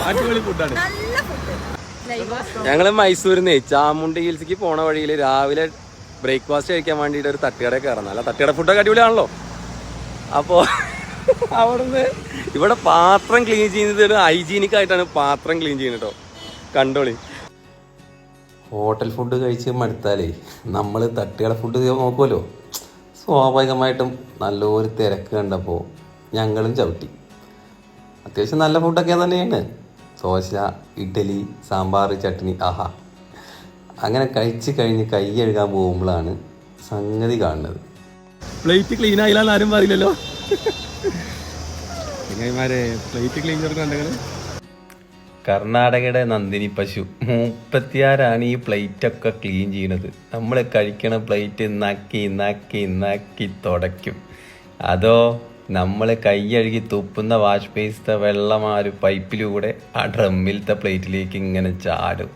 അടിപൊളി ഫുഡാണ്. ഞങ്ങള് മൈസൂരിന്ന് ചാമുണ്ടി ഹിൽസിക്ക് പോണ വഴിയിൽ രാവിലെ ബ്രേക്ക്ഫാസ്റ്റ് കഴിക്കാൻ വേണ്ടിയിട്ട് ഒരു തട്ടുകട കയറണം. അല്ല തട്ടുകട ഫുഡൊക്കെ അടിപൊളിയാണല്ലോ. അപ്പോൾ അവിടുന്ന് ഇവിടെ പാത്രം ക്ലീൻ ചെയ്യുന്നത് ഹൈജീനിക് ആയിട്ടാണ് പാത്രം ക്ലീൻ ചെയ്യുന്നത് കേട്ടോ. കണ്ടോളി. ഹോട്ടൽ ഫുഡ് കഴിച്ച് മടുത്താലേ നമ്മൾ തട്ടുകട ഫുഡ് നോക്കുമല്ലോ. സ്വാഭാവികമായിട്ടും നല്ലൊരു തിരക്ക് കണ്ടപ്പോൾ ഞങ്ങളും ചവിട്ടി. അത്യാവശ്യം നല്ല ഫുഡൊക്കെ തന്നെയാണ്. ദോശ, ഇഡ്ഡലി, സാമ്പാർ, ചട്നി, ആഹാ. അങ്ങനെ കഴിച്ച് കഴിഞ്ഞ് കൈ കഴുകാൻ പോകുമ്പോഴാണ് സംഗതി കാണുന്നത്. പ്ലേറ്റ് ക്ലീൻ ആയില്ലാന്ന് ആരും പറയില്ലല്ലോ. പ്ലേറ്റ് ക്ലീൻ ചെയ്തിട്ടുണ്ടെങ്കിൽ കർണാടകയുടെ നന്ദിനി പശു 36 ഈ പ്ലേറ്റൊക്കെ ക്ലീൻ ചെയ്യണത്. നമ്മൾ കഴിക്കണ പ്ലേറ്റ് നക്കി നക്കി നക്കി തുടയ്ക്കും. അതോ നമ്മൾ കൈയഴുകി തുപ്പുന്ന വാഷ് ബേസിലത്തെ വെള്ളം ആ ഒരു പൈപ്പിലൂടെ ആ ഡ്രമ്മിലത്തെ പ്ലേറ്റിലേക്ക് ഇങ്ങനെ ചാടും.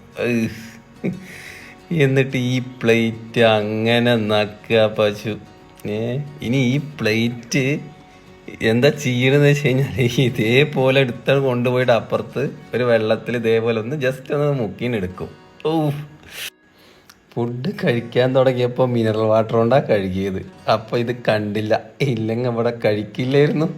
എന്നിട്ട് ഈ പ്ലേറ്റ് അങ്ങനെ നക്കുക പശു. ഇനി ഈ പ്ലേറ്റ് എന്താ ചെയ്യണമെന്ന് വെച്ച് കഴിഞ്ഞാൽ ഇതേപോലെ എടുത്ത് കൊണ്ടുപോയിട്ട് അപ്പുറത്ത് ഒരു വെള്ളത്തിൽ ഇതേപോലെ ഒന്ന് ജസ്റ്റ് ഒന്ന് മുക്കിനെടുക്കും. ഓ, ഫുഡ് കഴിക്കാൻ തുടങ്ങിയപ്പോൾ മിനറൽ വാട്ടർ കൊണ്ടാണ് കഴുകിയത്. അപ്പോൾ ഇത് കണ്ടില്ല. ഇല്ലെങ്കിൽ ഇവിടെ കഴിക്കില്ലായിരുന്നു.